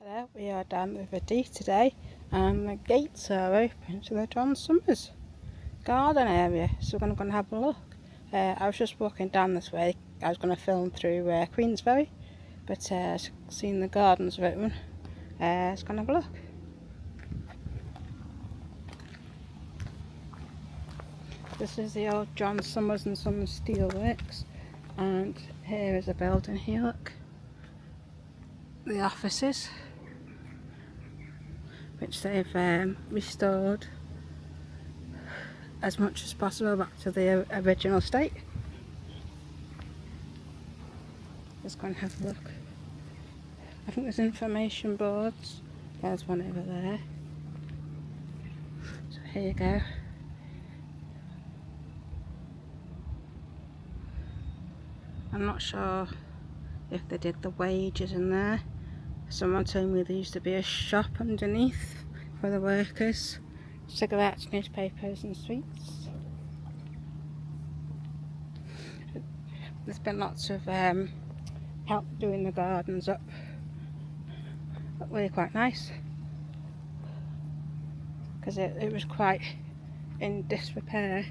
Hello, we are down the River Dee today and the gates are open to the John Summers garden area, so we're going to have a look. I was just walking down this way. I was going to film through Queensferry, but seeing the gardens are open, let's go and have a look. This is the old John Summers and Sons Steelworks, and here is a building here, look. The offices, which they've restored as much as possible back to the original state. Let's go and have a look. I think there's information boards. There's one over there. So here you go. I'm not sure if they did the wages in there. Someone told me there used to be a shop underneath for the workers. Cigarettes, newspapers and sweets. There's been lots of help doing the gardens up. Look, really quite nice. Because it was quite in disrepair.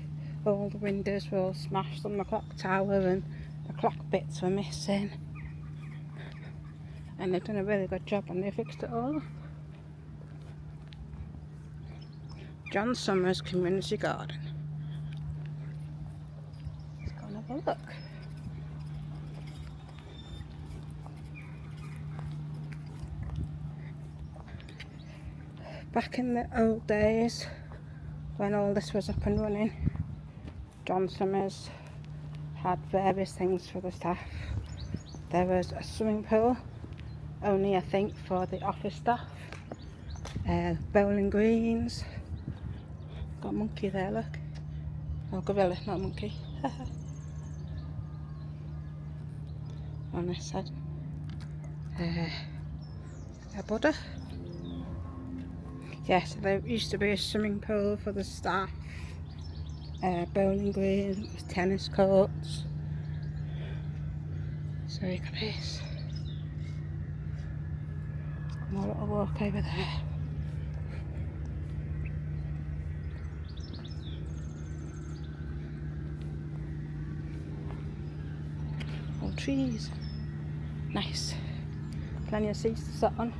All the windows were all smashed on the clock tower and the clock bits were missing. And they've done a really good job and they fixed it all up. John Summers Community Garden. Let's go and have a look. Back in the old days, when all this was up and running, John Summers had various things for the staff. There was a swimming pool, only I think for the office staff, bowling greens. Got a monkey there, look. Oh, gorilla, not a monkey. On this side, a Buddha. Yes, there used to be a swimming pool for the staff, bowling greens, tennis courts. So you got this. More little walk over there. All trees. Nice. Plenty of seats to sit on.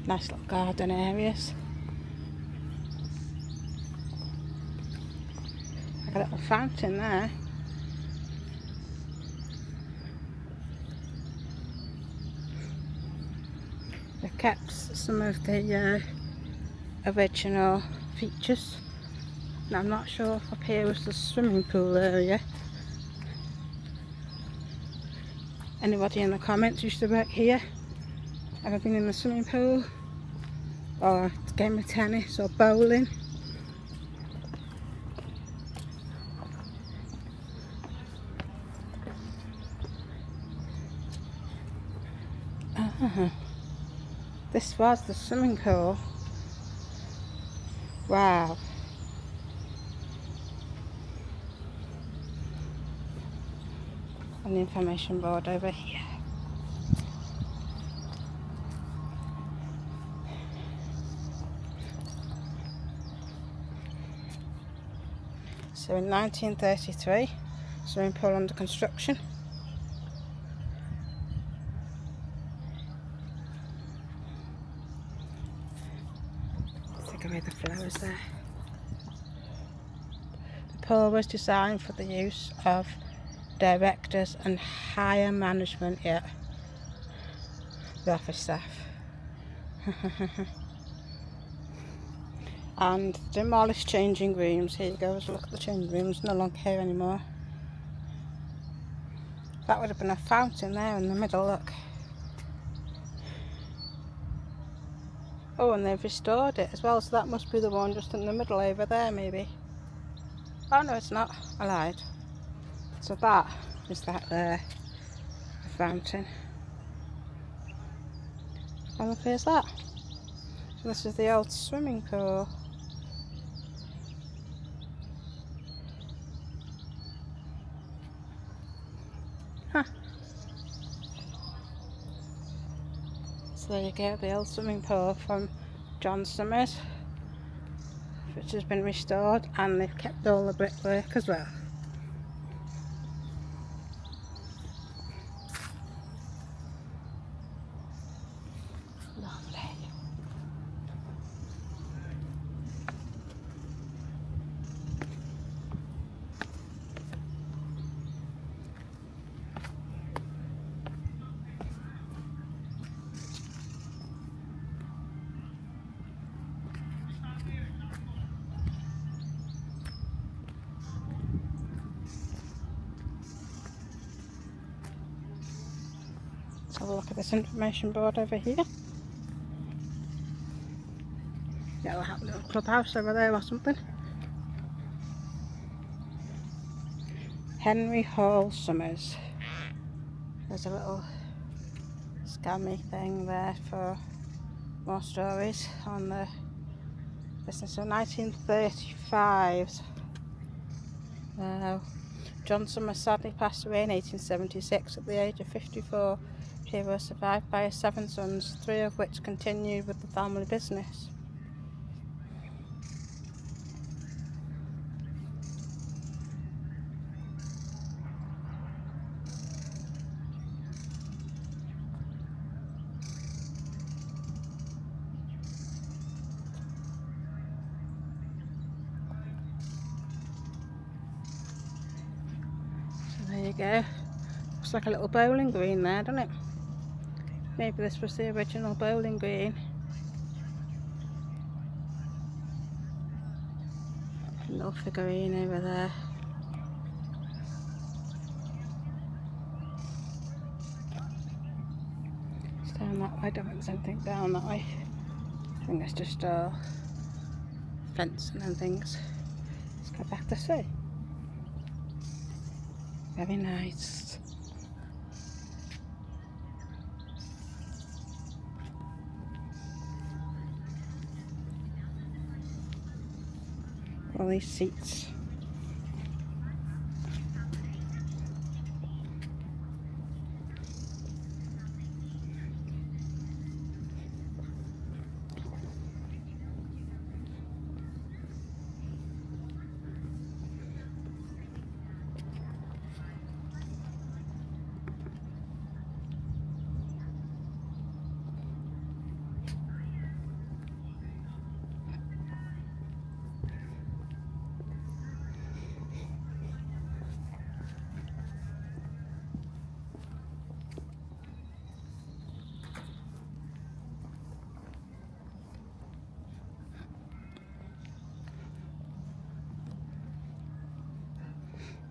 Nice little garden areas. Like a little fountain there. They've kept some of the original features. Now I'm not sure if up here was the swimming pool area. Anybody in the comments used to work here? Ever been in the swimming pool? Or a game of tennis or bowling? This was the swimming pool. Wow. And the information board over here. So in 1933, swimming pool under construction. Take away the flowers there. The pool was designed for the use of directors and higher management, the office staff. And demolished changing rooms. Here you go, look at the changing rooms, no longer here anymore. That would have been a fountain there in the middle, look. Oh, and they've restored it as well, so that must be the one just in the middle over there, maybe. Oh no, it's not, I lied. So that is that there, the fountain. How lovely is that? This is the old swimming pool. Huh. So there you go, the old swimming pool from John Summers, which has been restored, and they've kept all the brickwork as well. Lovely. Let's have a look at this information board over here. Yeah, we'll have a little clubhouse over there or something. Henry Hall Summers. There's a little scammy thing there for more stories on the business of 1935s. John Summers sadly passed away in 1876 at the age of 54. He was survived by his 7 sons, 3 of which continued with the family business. So there you go. Looks like a little bowling green there, doesn't it? Maybe this was the original bowling green. A little figurine over there. It's down that way. I don't think there's anything down that way. I think it's just fencing and things. Let's go back to sea. Very nice. All these seats.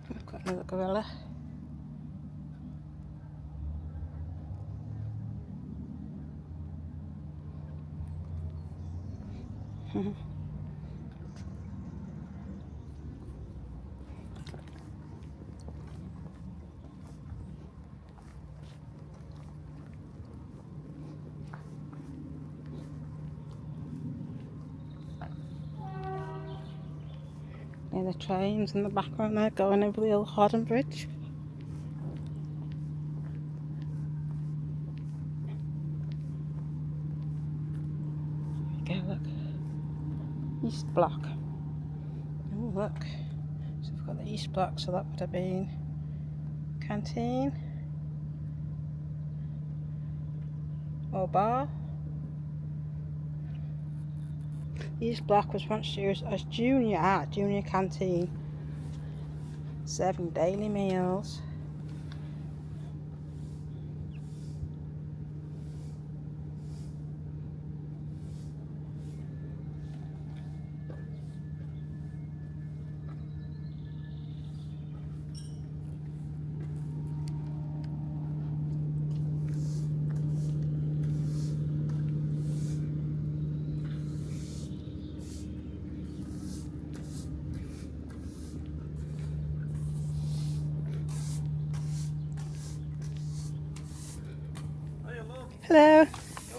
We've got another gorilla. The trains in the background there going over the old Hawarden Bridge. There you go, look. East Block. Oh, look. So we've got the East Block, so that would have been canteen or bar. East Block was once used as junior canteen, serving daily meals. Hello.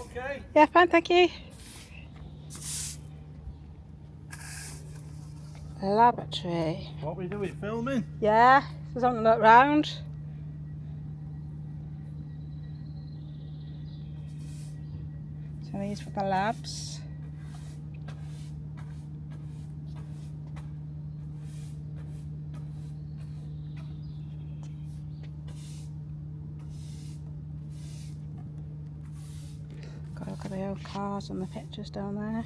Okay. Yeah, fine, thank you. laboratory. What we doing, filming? Yeah, there's something to look round. So these for the labs. Got a look at the old cars and the pictures down there.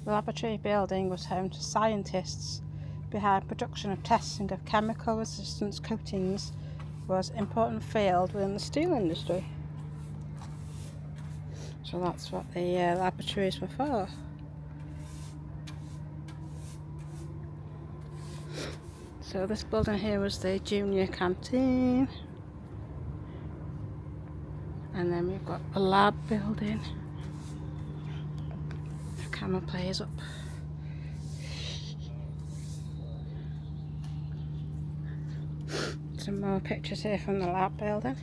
The laboratory building was home to scientists behind production of testing of chemical resistance coatings, was an important field within the steel industry. So that's what the laboratories were for. So this building here was the junior canteen. And then we've got the lab building. The camera plays up. Some more pictures here from the lab building.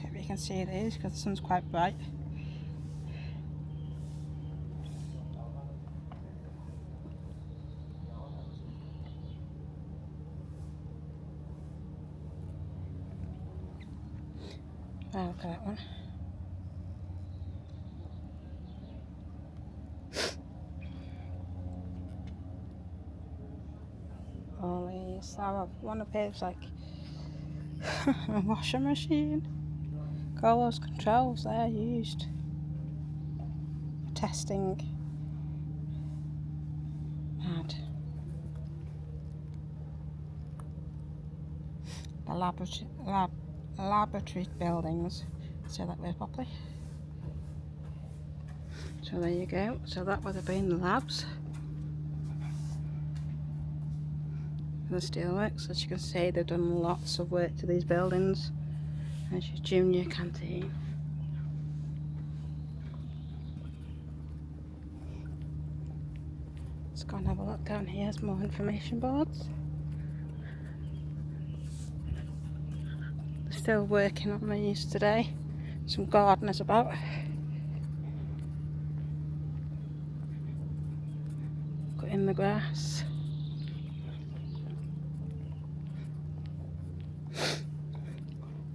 Hope you can see these because the sun's quite bright. Oh, look at that one. All these. One appears like a washing machine. Got all those controls there used for testing. Mad. The laboratory buildings. Say that word properly. So there you go. So that would have been the labs. The steelworks. As you can see, they've done lots of work to these buildings. There's your junior canteen. Let's go and have a look down here. There's more information boards. They're still working on these today. Some gardeners about. Cutting the grass.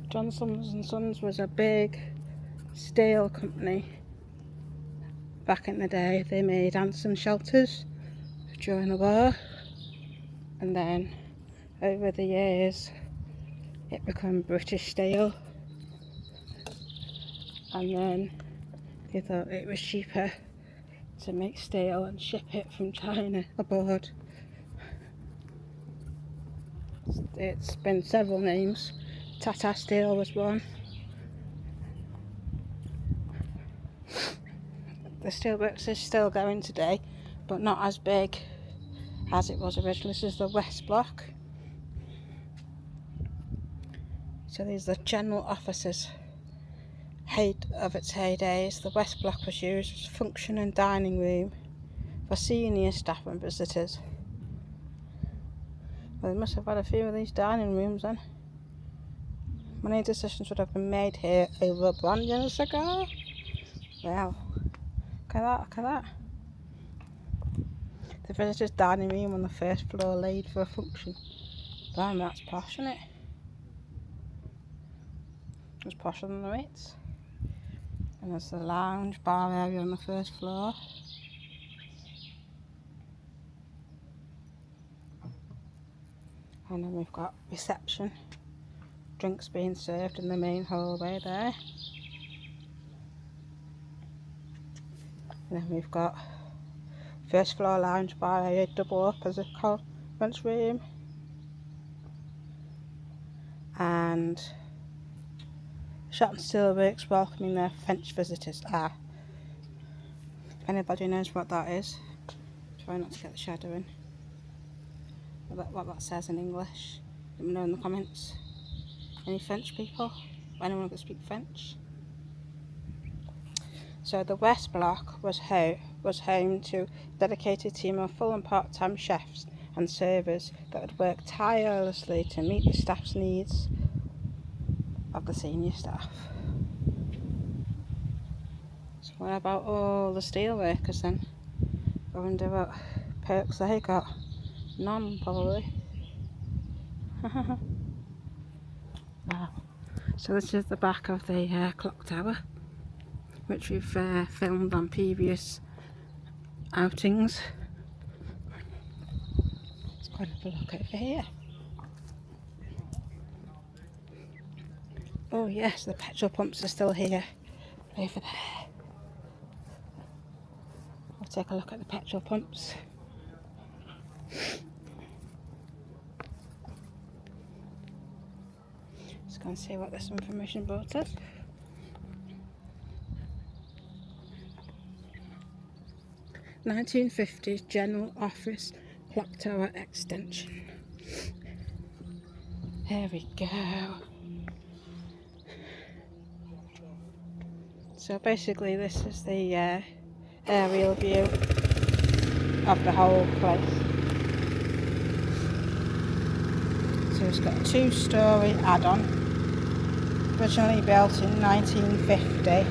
Johnson & Sons was a big steel company back in the day. They made Anson shelters during the war, and then over the years it became British Steel, and then they thought it was cheaper to make steel and ship it from China aboard. It's been several names. Tata Steel was one. The steelworks is still going today, but not as big as it was originally. This is the West Block. So these are the general offices of its heydays. The West Block was used as a function and dining room for senior staff and visitors. Well, they must have had a few of these dining rooms then. Many decisions would have been made here over brandy and a cigar. Wow, look at that, look at that. The visitors' dining room on the first floor laid for a function. Damn, that's posh, isn't it? It's posher than the Ritz. And there's the lounge bar area on the first floor. And then we've got reception. Drinks being served in the main hallway there. And then we've got first floor lounge bar area, double up as a conference room. And Shotton Steelworks welcoming their French visitors. If anybody knows what that is, try not to get the shadow in. What that says in English, let me know in the comments. Any French people? Anyone who can speak French? So the West Block was home to a dedicated team of full and part-time chefs and servers that would work tirelessly to meet the staff's needs of the senior staff. So What about all the steel workers then? I wonder what perks they got. None, probably. Wow. So this is the back of the clock tower, which we've filmed on previous outings. Let's go and have a look over here. Oh yes, the petrol pumps are still here, over there. We'll take a look at the petrol pumps. Let's go and see what this information board says. "1950s General Office Clock Tower Extension." There we go. So basically this is the aerial view of the whole place. So it's got a 2-storey add-on, originally built in 1950.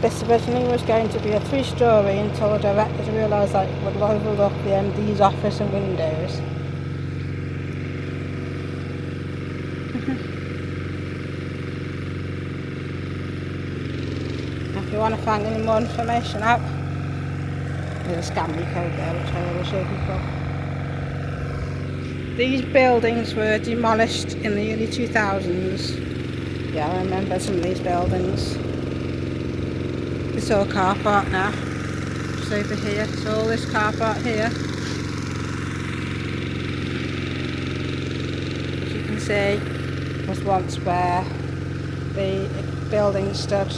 This originally was going to be a 3-storey until the directors realised that it would overlook the MD's office and windows. If you want to find any more information out, there's a scan me code there which I always show people. These buildings were demolished in the early 2000s. Yeah, I remember some of these buildings. It's all car park now. Just over here, it's all this car park here. As you can see, was once where the buildings stood.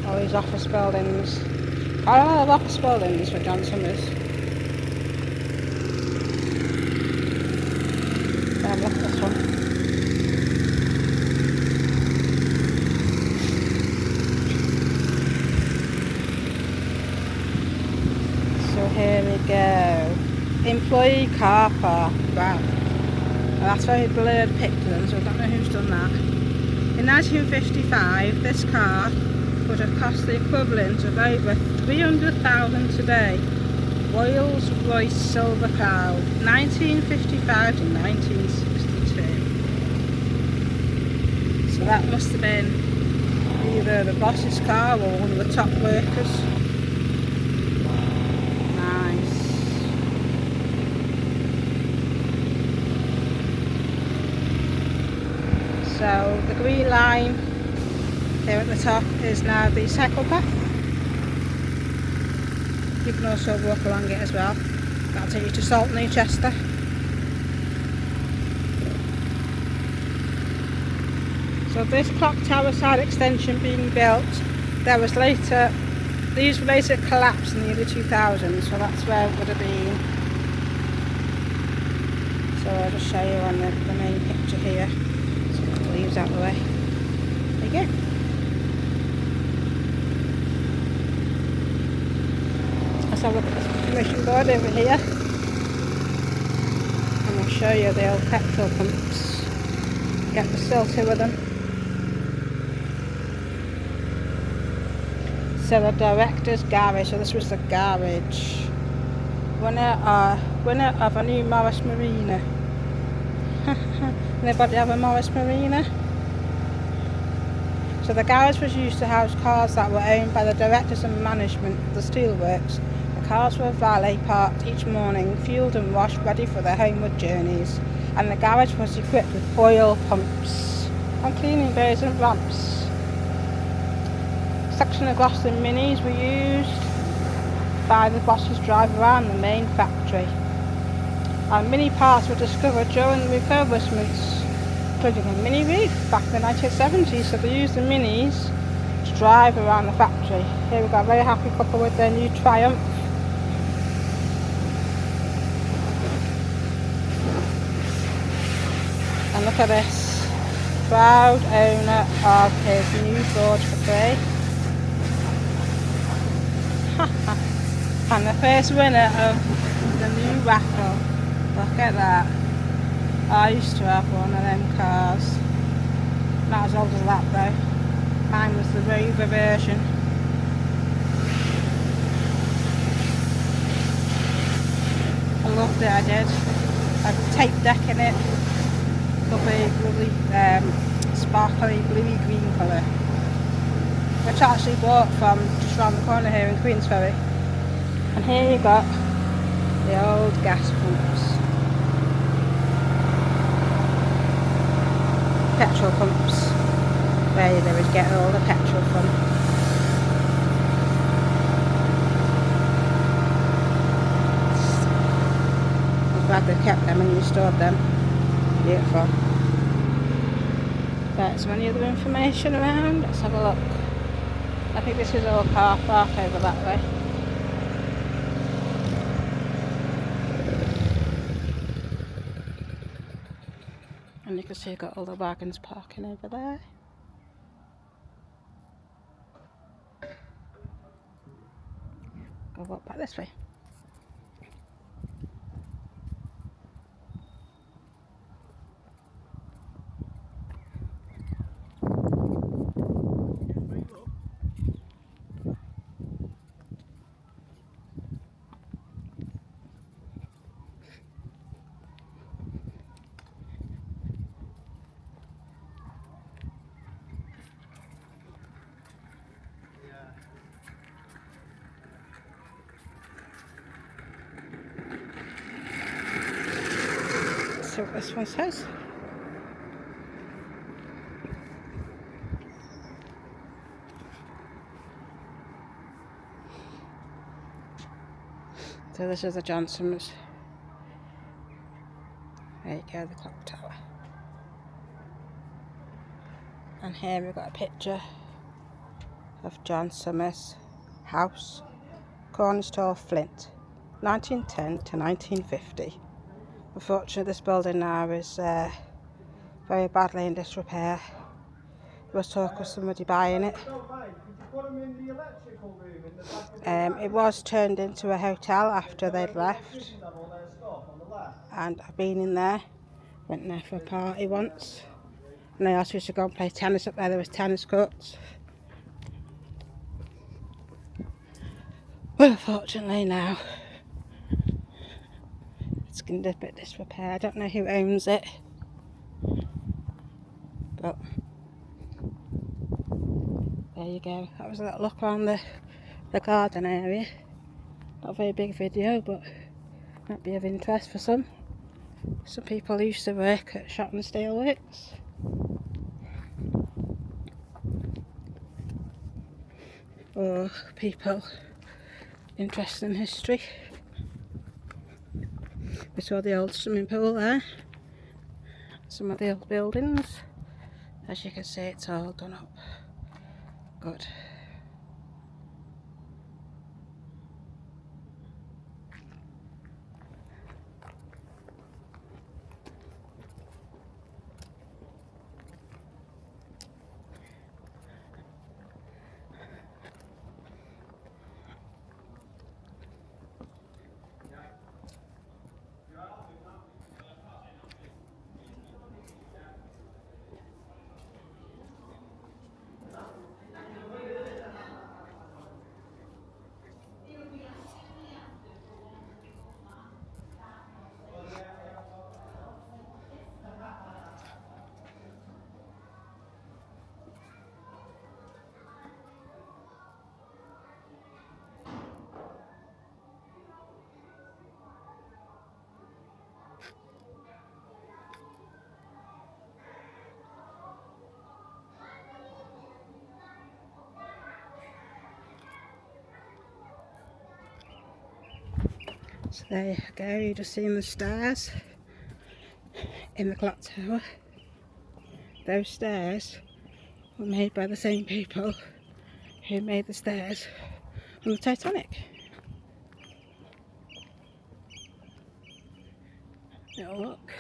All these office buildings. Quite a lot of office buildings for John Summers. Look at this one. So here we go. Employee car park. Wow. Well, that's very blurred picture, so I don't know who's done that. In 1955, this car would have cost the equivalent of over 300,000 today. Rolls-Royce Silver Cloud, 1955 to 1962. So that must have been either the boss's car or one of the top workers. Nice. So the green line here at the top is now the cycle path. You can also walk along it as well. That'll take you to Saltney, Chester. So this clock tower side extension being built, these were later collapsed in the early 2000s, so that's where it would have been. So I'll just show you on the main picture here. Let's get the leaves out of the way. There you go. Let's have a look at this information board over here, and I'll show you the old petrol pumps. Get the still two of them. So the director's garage, so this was the garage. Winner of a new Morris Marina. Anybody have a Morris Marina? So the garage was used to house cars that were owned by the directors and management of the steelworks. The cars were valet parked each morning, fueled and washed, ready for their homeward journeys. And the garage was equipped with oil pumps and cleaning bays and ramps. Section of Gloucester Minis were used by the boss's drive around the main factory. And mini parts were discovered during the refurbishments, including a mini roof back in the 1970s. So they used the minis to drive around the factory. Here we've got a very happy couple with their new Triumph. And look at this, proud owner of his new Forge for free. And the first winner of the new raffle. Look at that. I used to have one of them cars. Not as old as that though. Mine was the Rover version. loved it, I did. I've tape deck in it. Lovely, sparkly bluey green colour. Which I actually bought from just round the corner here in Queensferry. And here you got the old gas pumps. Petrol pumps. Where they would get all the petrol from. I'm glad they've kept them and restored them. Beautiful. Right, is there any other information around? Let's have a look. I think this is our car park over that way. And you can see you've got all the wagons parking over there. Go walk back this way. Let's see what this one says. So this is the Johnson's. There you go, the clock tower. And here we've got a picture of John Summers' house, Cornerstone, Flint, 1910 to 1950. Unfortunately, this building now is very badly in disrepair. There was talk of somebody buying it. It was turned into a hotel after they'd left, and I've been in there. Went there for a party once, and they asked us to go and play tennis up there. There was tennis courts. Well, unfortunately now it's in a bit disrepair. I don't know who owns it, but there you go. That was a little look around the garden area. Not a very big video, but might be of interest for some. Some people used to work at Shotton Steelworks. Or people interested in history. We saw the old swimming pool there. Some of the old buildings. As you can see, it's all done up. Good. So there you go, you're just seeing the stairs in the clock tower. Those stairs were made by the same people who made the stairs on the Titanic. Little look.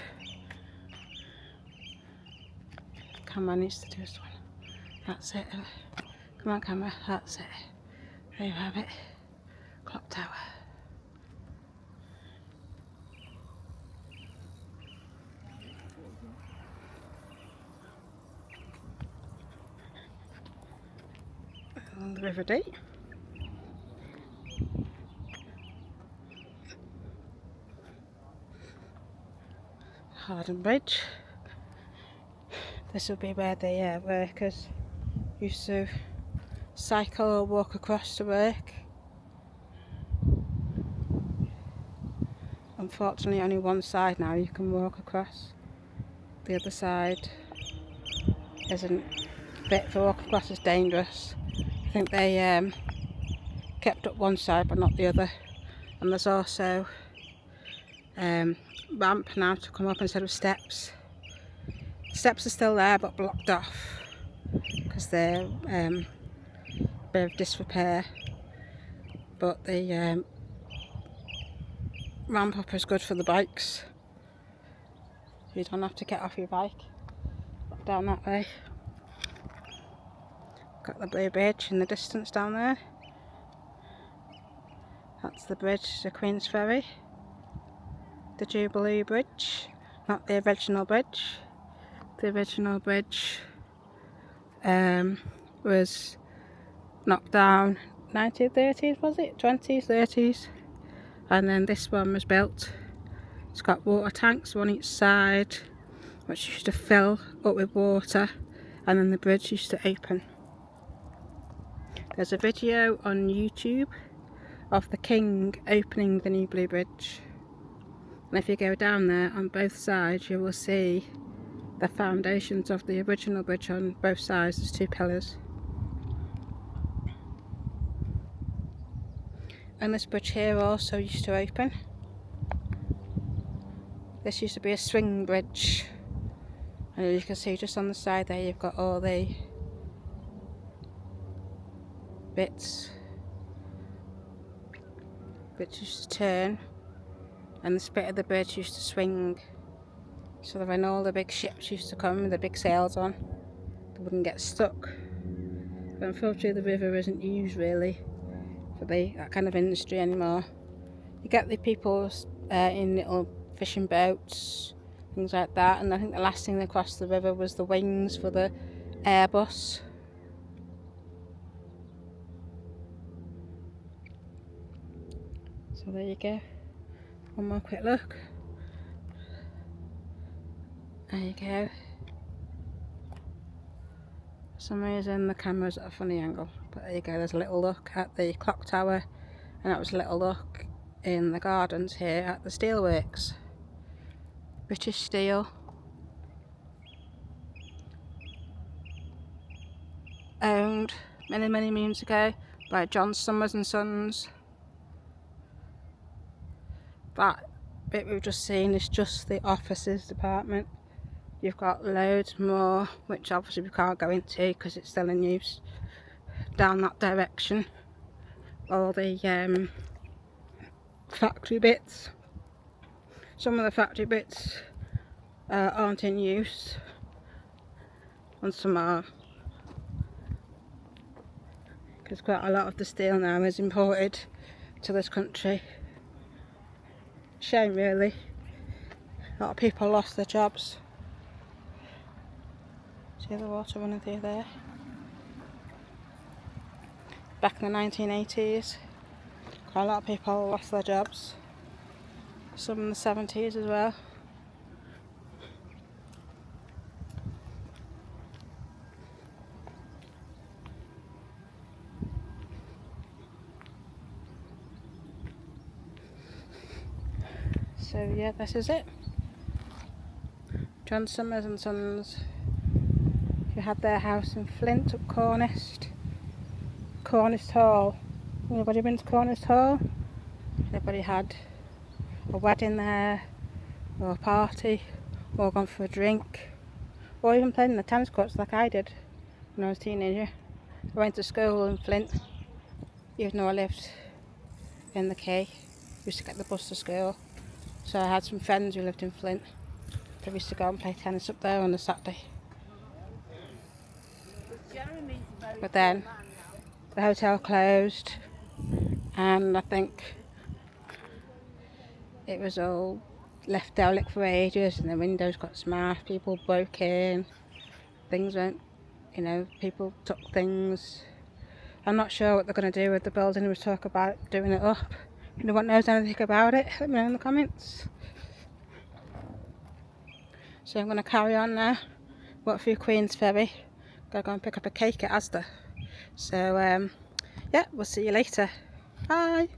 Camera needs to do this one. That's it. Come on, camera. That's it. There you have it. Clock tower. On the River Dee. Hawarden Bridge. This will be where the workers used to cycle or walk across to work. Unfortunately only one side now you can walk across. The other side isn't fit for walking across, it's dangerous. I think they kept up one side but not the other. And there's also ramp now to come up instead of steps. Steps are still there but blocked off because they're a bit of disrepair, but the ramp up is good for the bikes. You don't have to get off your bike down that way. Got the blue bridge in the distance down there. That's the bridge to Queensferry. The Jubilee Bridge, not the original bridge. The original bridge was knocked down 1930s, was it? 20s, 30s. And then this one was built. It's got water tanks, one each side, which used to fill up with water, and then the bridge used to open. There's a video on YouTube of the King opening the new blue bridge. And if you go down there on both sides, you will see the foundations of the original bridge on both sides. There's two pillars. And this bridge here also used to open. This used to be a swing bridge. And you can see just on the side there you've got all the bits which used to turn, and this bit of the bridge used to swing. So that when all the big ships used to come with the big sails on, they wouldn't get stuck. But unfortunately the river isn't used really for that kind of industry anymore. You get the people in little fishing boats, things like that, and I think the last thing that crossed the river was the wings for the Airbus. So there you go. One more quick look. There you go. For some reason the camera's at a funny angle, but there you go. There's a little look at the clock tower, and that was a little look in the gardens here at the steelworks. British Steel. Owned many moons ago by John Summers and Sons. That bit we've just seen is just the offices department. You've got loads more, which obviously we can't go into because it's still in use, down that direction. All the factory bits. Some of the factory bits aren't in use, and some are. Because quite a lot of the steel now is imported to this country. Shame really. A lot of people lost their jobs. See the water running through there? Back in the 1980s, quite a lot of people lost their jobs. Some in the 70s as well. So yeah, this is it. John Summers and Sons, who had their house in Flint up Corus Hall. Anybody been to Corus Hall? Everybody had a wedding there, or a party, or gone for a drink, or even playing in the tennis courts like I did when I was a teenager. I went to school in Flint, even though I lived in the Quay. Used to get the bus to school. So I had some friends who lived in Flint. They used to go and play tennis up there on a Saturday. But then the hotel closed, and I think it was all left derelict for ages, and the windows got smashed, people broke in, things went, people took things. I'm not sure what they're going to do with the building. There was talk about doing it up. Anyone knows anything about it, let me know in the comments. So I'm going to carry on now. Walk through Queensferry. Gotta go and pick up a cake at Asda. So yeah, we'll see you later. Bye.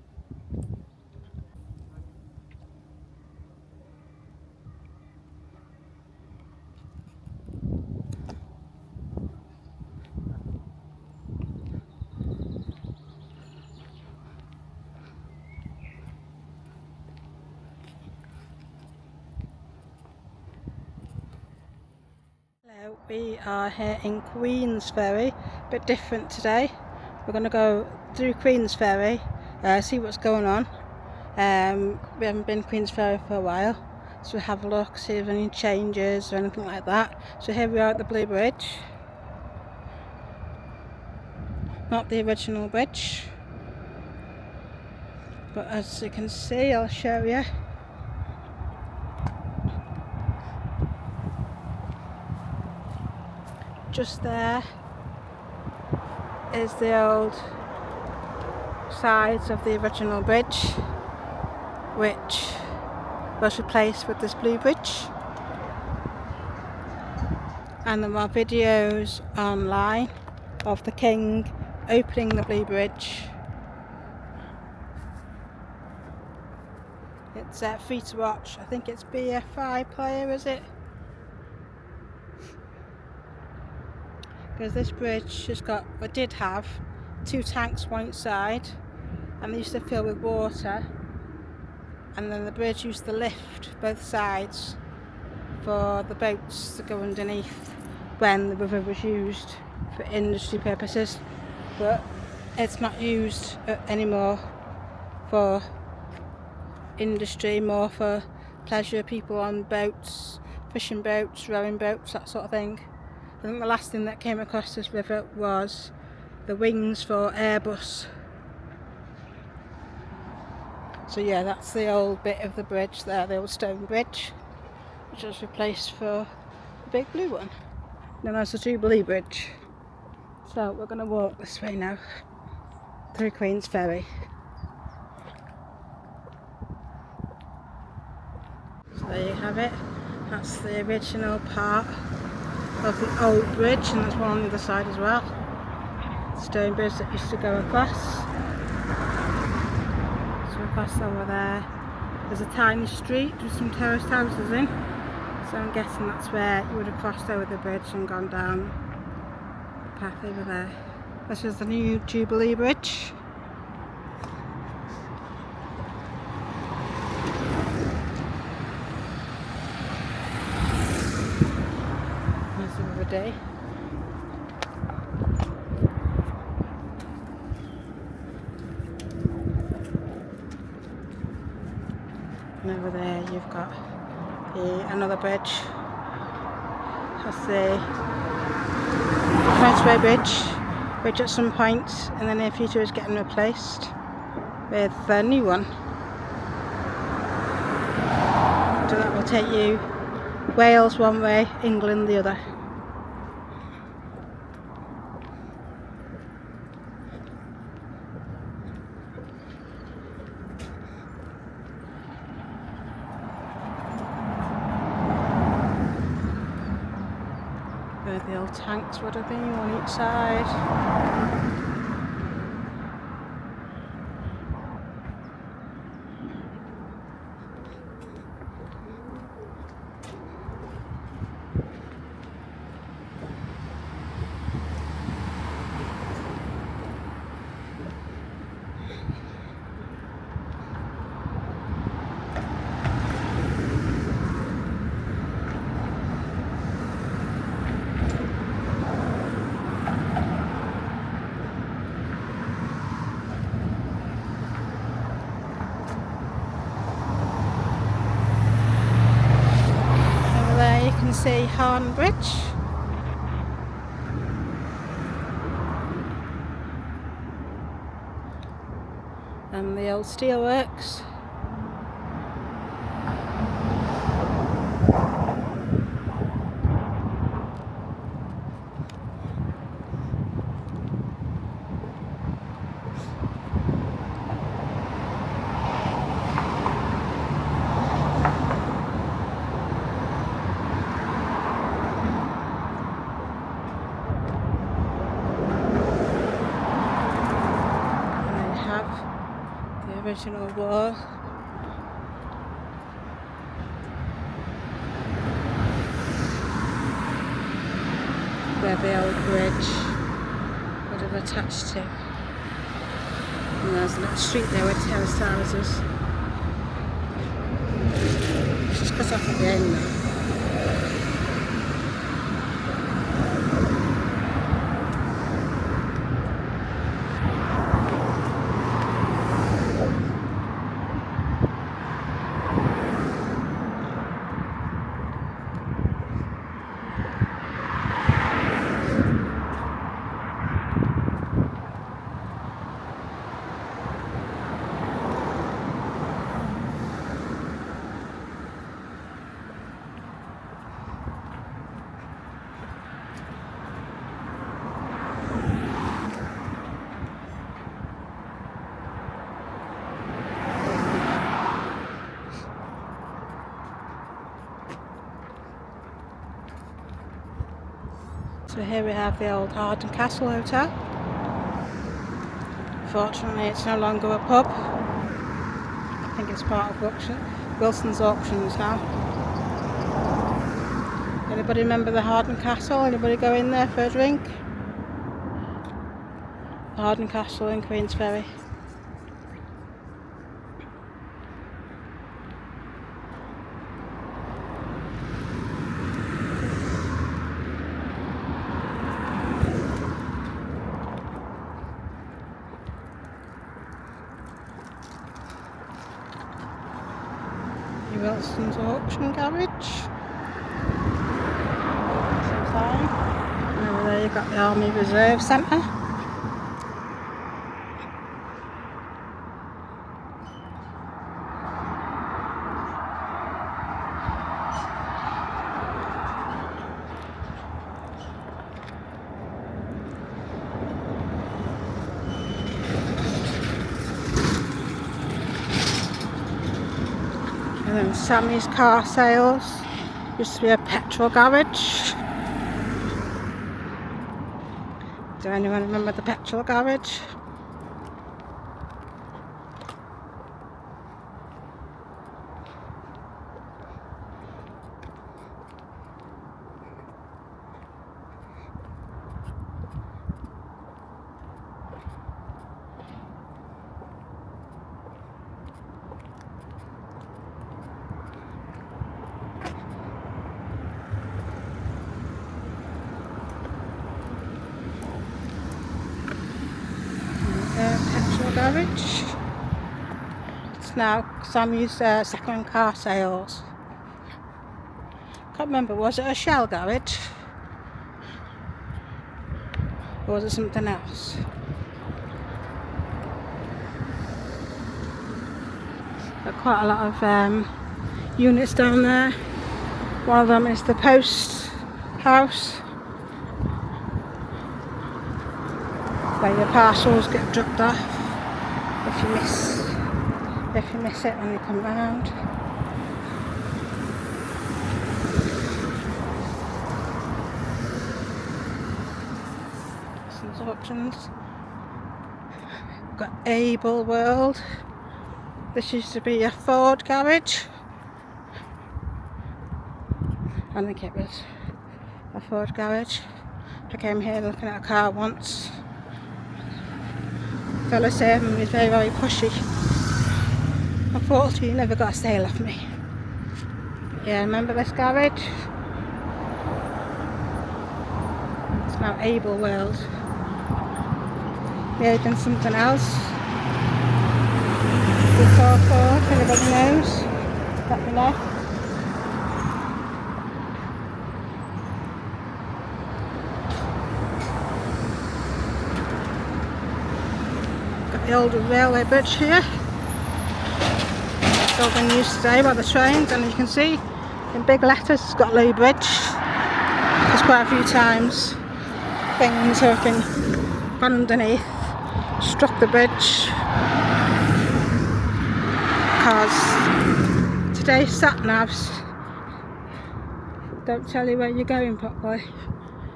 Hello, we are here in Queensferry, a bit different today. We're going to go through Queensferry, see what's going on. We haven't been Queensferry for a while, so we'll have a look, see if any changes or anything like that. So here we are at the Blue Bridge, not the original bridge, but as you can see, I'll show you. Just there is the old sides of the original bridge, which was replaced with this blue bridge. And there are videos online of the King opening the blue bridge. It's free to watch. I think it's BFI player, is it? Because this bridge has got, or did have, 2 tanks one each side, and they used to fill with water, and then the bridge used to lift both sides for the boats to go underneath when the river was used for industry purposes, but it's not used anymore for industry, more for pleasure, people on boats, fishing boats, rowing boats, that sort of thing. I think the last thing that came across this river was the wings for Airbus. So yeah, that's the old bit of the bridge there, the old stone bridge, which was replaced for the big blue one, known as the Jubilee Bridge. So we're going to walk this way now, through Queensferry. So there you have it, that's the original part of the old bridge, and there's one on the other side as well. Stone bridge that used to go across. So across over there, there's a tiny street with some terraced houses in. So I'm guessing that's where you would have crossed over the bridge and gone down the path over there. This is the new Jubilee Bridge. Nice another day. And over there you've got another bridge. That's the Queensferry Bridge, which at some point in the near future is getting replaced with a new one. So that will take you Wales one way, England the other. Where the old tanks would have been on each side. You can see Hawarden Bridge. And the old steelworks. original wall. Where the old bridge would have attached to. And there's a little street there with terraced houses. It's just cut off at the end now. So here we have the old Hawarden Castle Hotel. Fortunately it's no longer a pub. I think it's part of Wilson's Auctions now. Anybody remember the Hawarden Castle? Anybody go in there for a drink? The Hawarden Castle in Queensferry. Wilson's Auction Garage. Same time. And over there you've got the Army Reserve Centre. And then Sammy's Car Sales. Used to be a petrol garage. Do anyone remember the petrol garage? Petrol garage. It's now Sammy's second car sales. Can't remember, was it a Shell garage? Or was it something else? Got quite a lot of units down there. One of them is the post house, where your parcels get dropped off if you miss it when you come round. Some options. We've got Able World. This used to be a Ford garage. I think it was a Ford garage. I came here looking at a car once. Fella said he was very, very pushy. Unfortunately, he never got a sale off me. Yeah, remember this garage? It's now Able World. Yeah, done something else before Ford, if anybody knows, let me know. The old railway bridge here, still being used today by the trains, and you can see in big letters it's got Lea Bridge. There's quite a few times things have been gone underneath, struck the bridge, because today's sat-navs don't tell you where you're going properly,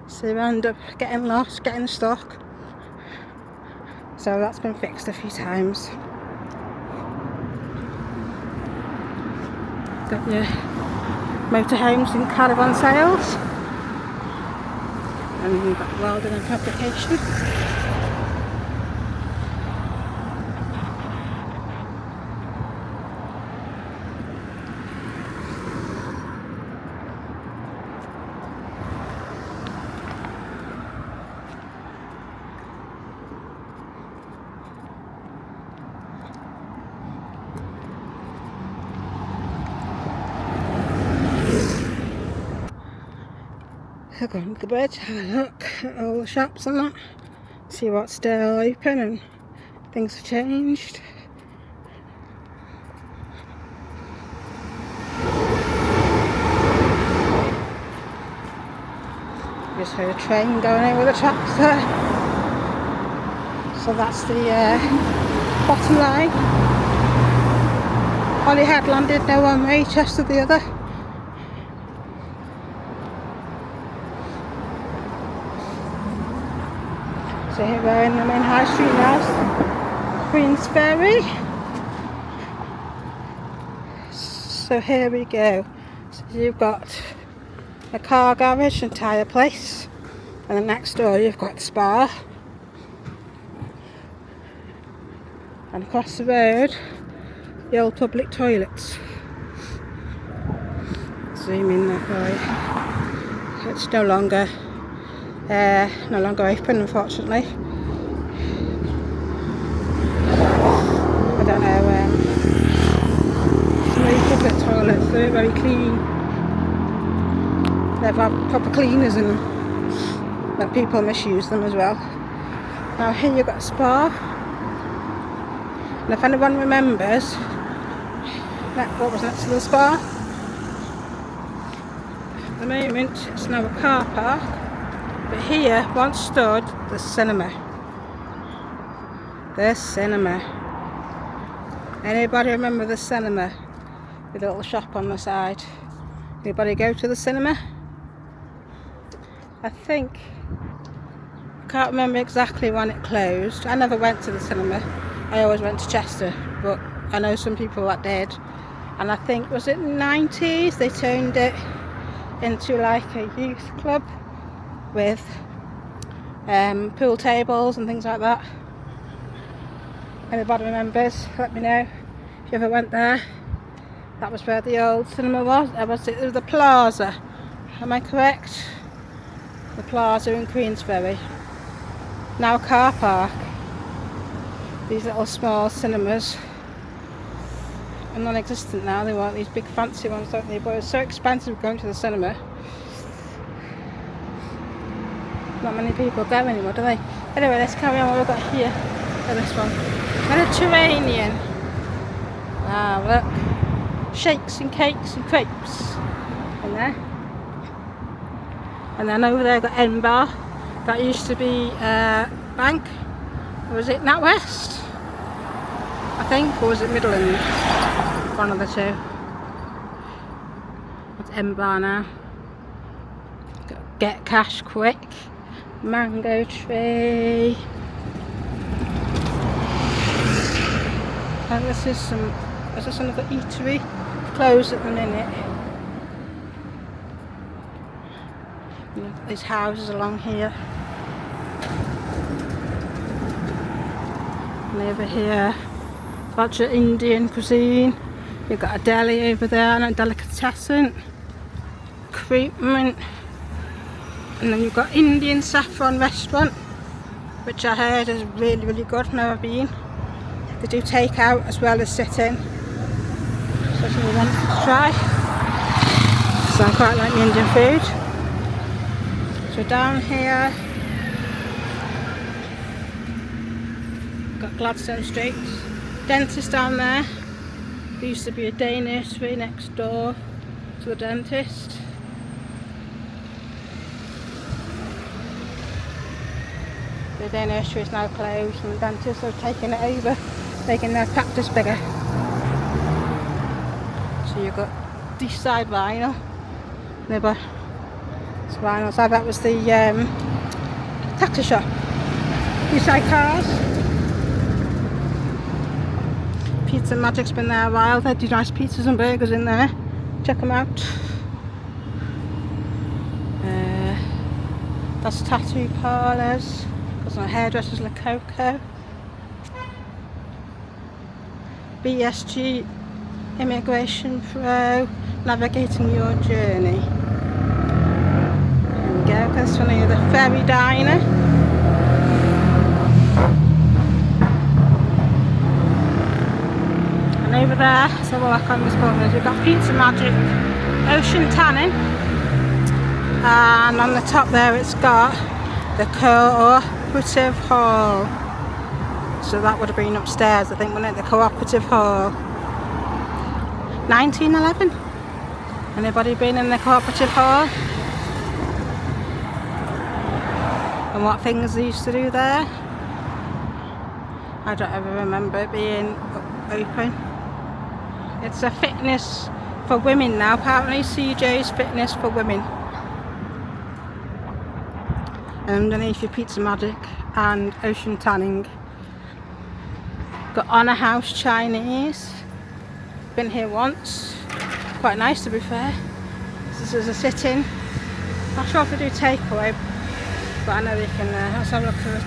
so you end up getting lost, getting stuck. So that's been fixed a few times. Got your motorhomes and caravan sales, and you've got welding and fabrication. I'll go into the bridge, have a look at all the shops and that, see what's still open and things have changed. Just heard a train going over the tracks there. So that's the bottom line. Holyhead landed now one way, Chester the other. So here we're in the main high street now, Queensferry. So here we go. So you've got a car garage and tyre place, and then next door you've got the spa, and across the road the old public toilets. Zoom in there for you. It's no longer open, unfortunately. I don't know. Some of these public toilets, they're very clean. They've had proper cleaners, and but people misuse them as well. Now here you've got a spa, and if anyone remembers what was next to the spa, at the moment it's now a car park. But here once stood the cinema. The cinema. Anybody remember the cinema? With a little shop on the side. Anybody go to the cinema? I can't remember exactly when it closed. I never went to the cinema. I always went to Chester, but I know some people that did. And I think, was it 90s? They turned it into like a youth club with pool tables and things like that. Anybody remembers? Let me know if you ever went there. That was where the old cinema was. It was the Plaza. Am I correct? The Plaza in Queensferry. Now a car park. These little small cinemas are non-existent now. They want these big fancy ones, don't they? But it's so expensive going to the cinema. Not many people go anymore, do they? Anyway, let's carry on what we've got here for this one. Mediterranean. Ah, look. Shakes and cakes and crepes in there. And then over there we've got N-Bar. That used to be Bank. Or was it NatWest? I think, or was it Midland? One of the two. It's N-Bar now. Get cash quick. Mango tree. And this is another eatery, closed at the minute. These houses along here. And over here, lots of Indian cuisine. You've got a deli over there and a delicatessen. Creepment. And then you've got Indian Saffron restaurant, which I heard is really, really good. Never been. They do take out as well as sit in. So that's what we want to try. So I quite like the Indian food. So down here, got Gladstone Street. Dentist down there. There used to be a day nursery next door to the dentist. The day nursery is now closed and the dentists are taking it over, making their practice bigger. So you've got Deeside Vinyl, neighbour. It's vinyl. So that was the taxi shop. Deeside Cars. Pizza Magic's been there a while. They do nice pizzas and burgers in there. check them out. That's tattoo parlours. Got some hairdressers like Coco. BSG Immigration Pro, navigating your journey. There we go, this one here, the Ferry Diner. And over there, let's have a look on this corner, we've got Pizza Magic, Ocean Tanning. And on the top there it's got the Cooperative Hall. So that would have been upstairs, I think, wasn't it? The Cooperative Hall. 1911. Anybody been in the Cooperative Hall? And what things they used to do there? I don't ever remember it being open. It's a fitness for women now, apparently. CJ's Fitness for Women. Underneath your Pizza Magic and Ocean Tanning. Got Honor House Chinese. Been here once. Quite nice, to be fair. This is a sit-in. Not sure if they do takeaway, but I know they can. Let's have a look at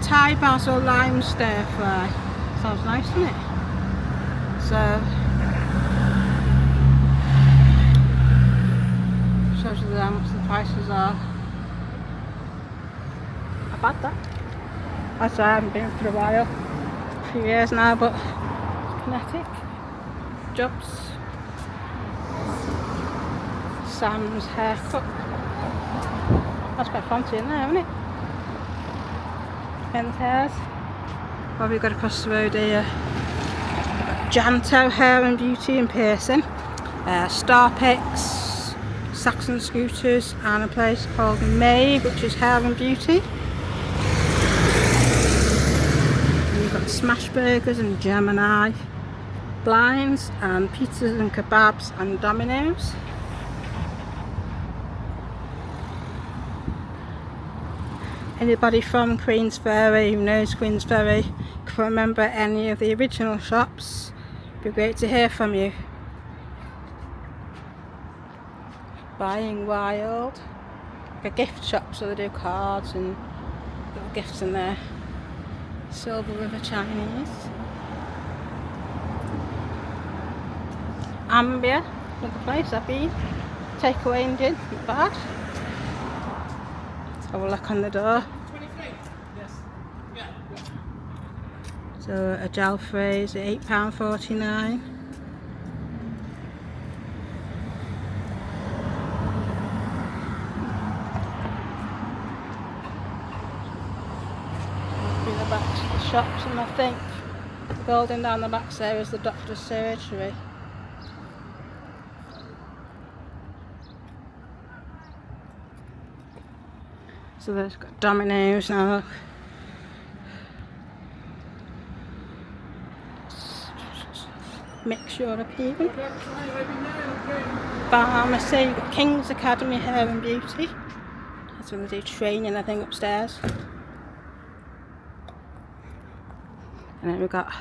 the Thai basil lime stir fry. Sounds nice, doesn't it? So shows you how much the prices are. Not bad, that. That's why I haven't been for a while, a few years now, but Kinetic, Jobs, Sam's Haircut. That's quite fancy in there, isn't it? Men's hairs. What have we got across the road here? Janto Hair and Beauty and Piercing, Star Picks, Saxon Scooters, and a place called May, which is Hair and Beauty. Smash Burgers and Gemini, Blinds and Pizzas and Kebabs and Domino's. Anybody from Queensferry who knows Queensferry can remember any of the original shops, it'd be great to hear from you. Buying Wild, like a gift shop, so they do cards and little gifts in there. Silver River Chinese. Ambia, another place I've been. Takeaway Indian, not bad. Let's have a look on the door. 23? Yes. Yeah. So a gel phrase at £8.49. Back to the shops, and I think the building down the back there is the doctor's surgery. So there's got Domino's now. Mix European. Pharmacy, you've got King's Academy Hair and Beauty. That's when they do training, I think, upstairs. And then we've got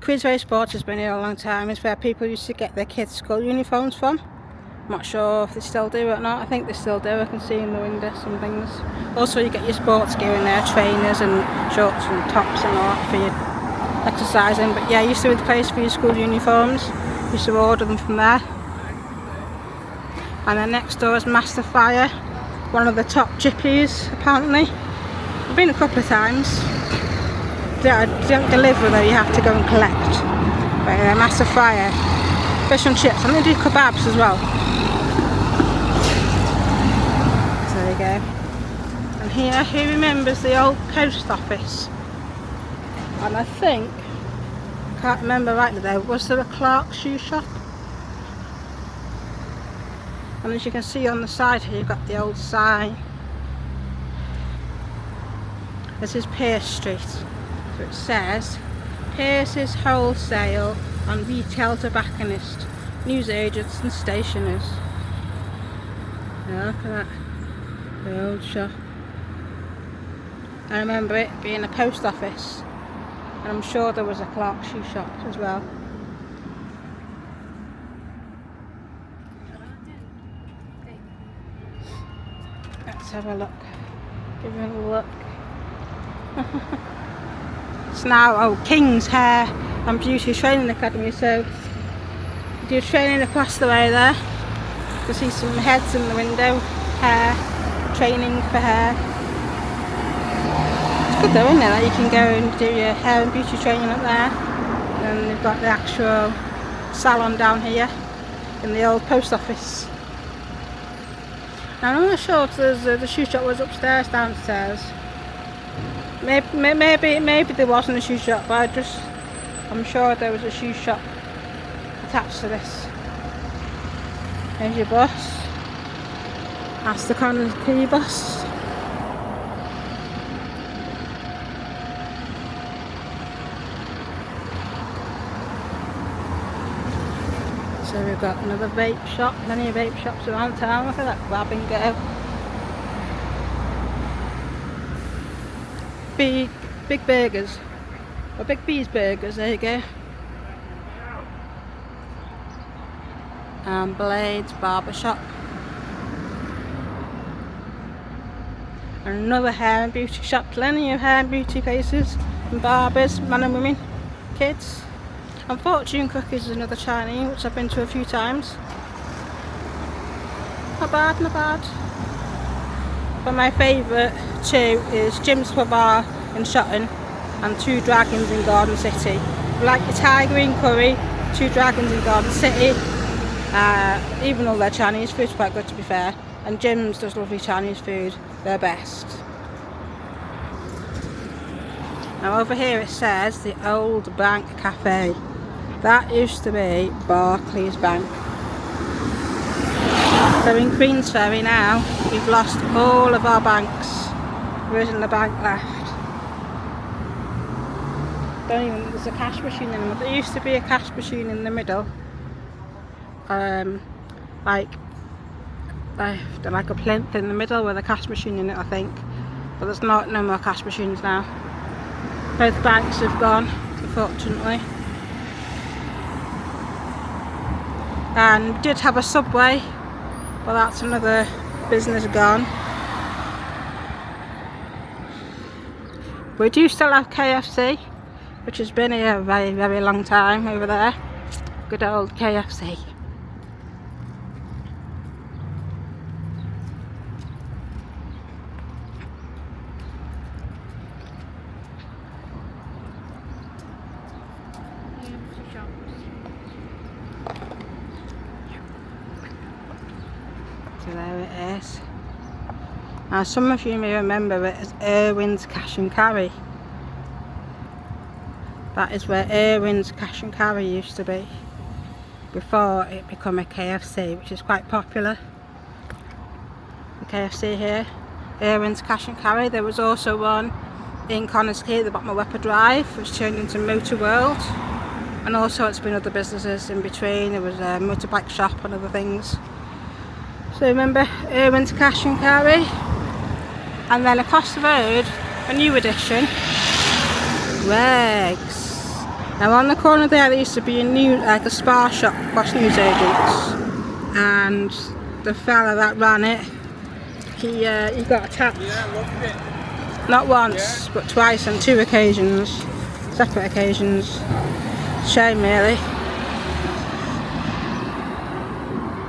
Queensferry Sports, has been here a long time. It's where people used to get their kids' school uniforms from. I'm not sure if they still do it or not. I think they still do. I can see in the window some things. Also, you get your sports gear in there, trainers and shorts and tops and all that for your exercising. But yeah, used to be the place for your school uniforms. Used to order them from there. And then next door is Master Fire, one of the top jippies apparently. I've been a couple of times. They don't deliver though, you have to go and collect. But Master Fire, fish and chips, and they do kebabs as well. So there you go. And here, who remembers the old post office? And I think, I can't remember rightly though, was there a Clark shoe shop? And as you can see on the side here, you've got the old sign. This is Pierce Street. So it says, Pierce's Wholesale and Retail Tobacconist, Newsagents and Stationers. Yeah, look at that, the old shop. I remember it being a post office, and I'm sure there was a Clark shoe shop as well. Let's have a look. Give you a look. It's now King's Hair and Beauty Training Academy, so do training across the way there. You can see some heads in the window. Hair training for hair. It's good though, isn't it, that you can go and do your hair and beauty training up there. And then they've got the actual salon down here in the old post office. Now I'm not sure if the shoe shop was upstairs, downstairs. Maybe there wasn't a shoe shop, but I'm sure there was a shoe shop attached to this. There's your bus. That's the Connors Key bus. So we've got another vape shop, many vape shops around town. Look at that grab and go. Big burgers, or Big B's burgers, there you go. And Blades barber shop. And another hair and beauty shop, plenty of hair and beauty places, and barbers, men and women, kids. And Fortune Cookies is another Chinese, which I've been to a few times. Not bad, not bad. But my favourite two is Jim's Pub Bar in Shotton and Two Dragons in Garden City. I like the Thai green curry, Two Dragons in Garden City. Even though their Chinese food's quite good, to be fair. And Jim's does lovely Chinese food, they're best. Now over here it says the Old Bank Cafe. That used to be Barclays Bank. So in Queensferry now, we've lost all of our banks. There isn't a bank left. There's a cash machine in the middle. There used to be a cash machine in the middle. Like a plinth in the middle with a cash machine in it, I think. But there's no more cash machines now. Both banks have gone, unfortunately. And we did have a Subway, but that's another business gone. We do still have KFC, which has been here a very, very long time over there. Good old KFC. So there it is. Now some of you may remember it as Irwin's Cash and Carry. That is where Irwin's Cash and Carry used to be before it became a KFC, which is quite popular. The KFC here, Irwin's Cash and Carry. There was also one in Connors Quay at the bottom of Wepper Drive, which turned into Motor World. And also it's been other businesses in between. There was a motorbike shop and other things. So remember Irwin's Cash and Carry. And then across the road, a new addition, Regs. Now on the corner there used to be a spa shop, Boss Newsagents, and the fella that ran it, he got attacked. Yeah, loved it. Not once, but twice on two occasions, separate occasions. Shame really.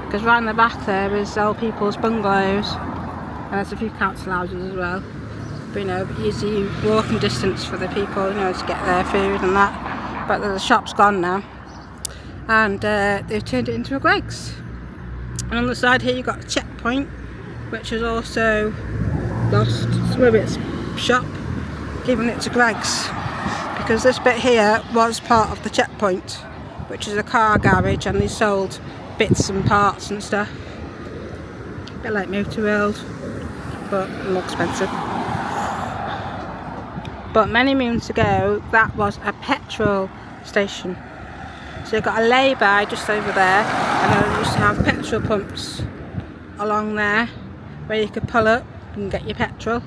Because right in the back there is old people's bungalows, and there's a few council houses as well. But you know, easy walking distance for the people, you know, to get their food and that. But the shop's gone now, and they've turned it into a Greggs. And on the side here you've got a Checkpoint, which has also lost some of its shop, giving it to Greggs. Because this bit here was part of the Checkpoint, which is a car garage, and they sold bits and parts and stuff. A bit like Motor World, but more expensive. But many moons ago, that was a petrol station. So you've got a lay-by just over there, and they used to have petrol pumps along there where you could pull up and get your petrol.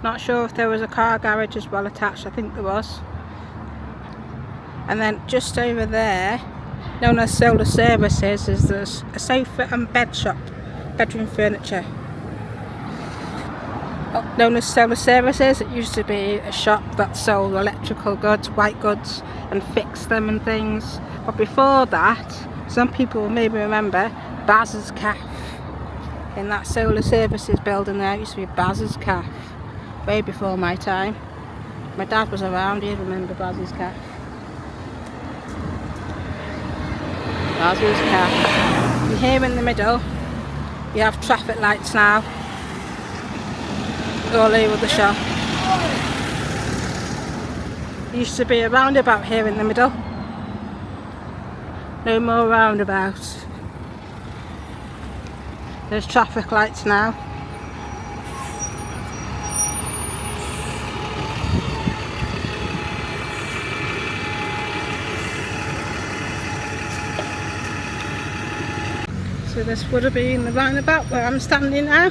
Not sure if there was a car garage as well attached. I think there was. And then just over there, known as Solar Services, is there's a sofa and bed shop. bedroom furniture. Known as Solar Services, it used to be a shop that sold electrical goods, white goods, and fixed them and things. But before that, some people maybe remember Baz's Cafe. In that Solar Services building there used to be Baz's Cafe, way before my time. My dad was around, he'd remember Baz's Cafe. Baz's Cafe. And here in the middle, you have traffic lights now, all over the shop. There used to be a roundabout here in the middle. No more roundabouts. There's traffic lights now. So this would have been the roundabout where I'm standing now.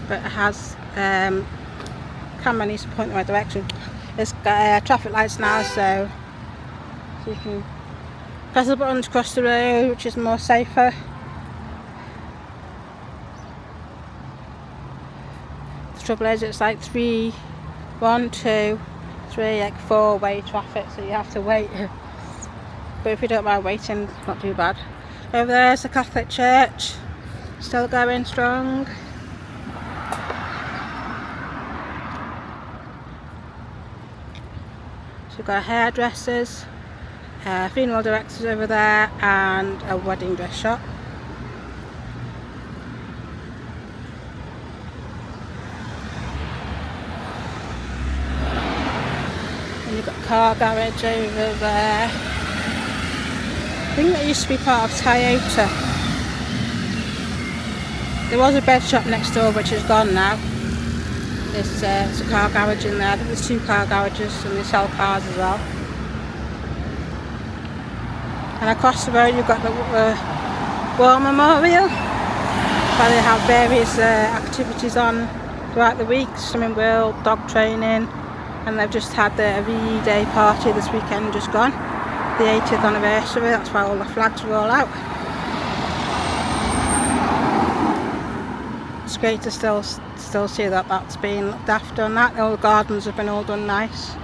But it has camera needs to point in the right direction. It's got traffic lights now, so you can press the button to cross the road, which is more safer. The trouble is, it's like 3, 1, 2, 3, like 4-way traffic, so you have to wait. But if you don't mind waiting, it's not too bad. Over there's the Catholic Church, still going strong. So we've got hairdressers, funeral directors over there, and a wedding dress shop. And you've got car garage over there. I think that used to be part of Toyota. There was a bed shop next door which is gone now. There's a car garage in there. I think there's 2 car garages and they sell cars as well. And across the road you've got the War Memorial, where they have various activities on throughout the week, swimming world, dog training, and they've just had the VE Day party this weekend just gone, the 80th anniversary. That's why all the flags are all out. It's great to still see that that's been looked after, and that all the gardens have been all done nice.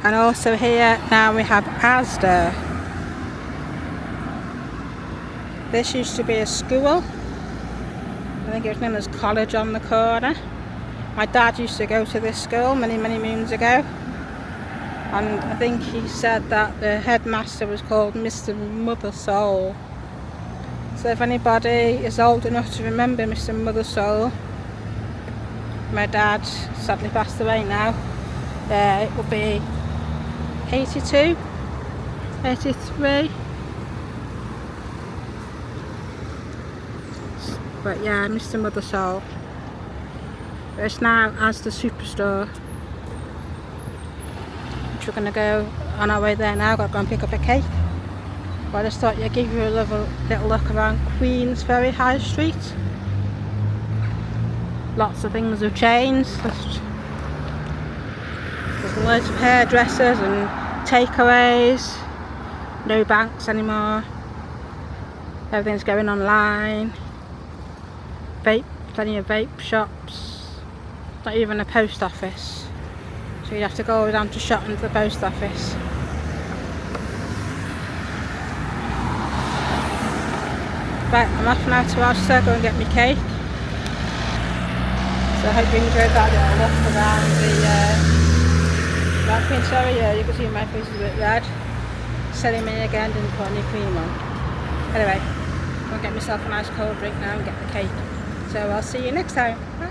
And also here now we have Asda. This used to be a school. I think it was known as College on the corner. My dad used to go to this school many moons ago. And I think he said that the headmaster was called Mr. Mothersole. So if anybody is old enough to remember Mr. Mothersole, my dad sadly passed away now, it will be 82, 83. But yeah, Mr. Mothersole. It's now as the superstore. We're going to go on our way there now. Got to go and pick up a cake. But I just thought I'd give you a little look around Queensferry High Street. Lots of things have changed. There's loads of hairdressers and takeaways. No banks anymore. Everything's going online. Plenty of vape shops. Not even a post office. So you have to go down to Shotton to the post office. Right, I'm off now to Asda, go and get my cake. So I hope you enjoyed that little look around Queensferry. Yeah, you can see my face is a bit red. Silly me again, didn't put any cream on. Anyway, I'm going to get myself a nice cold drink now and get the cake. So I'll see you next time. Bye.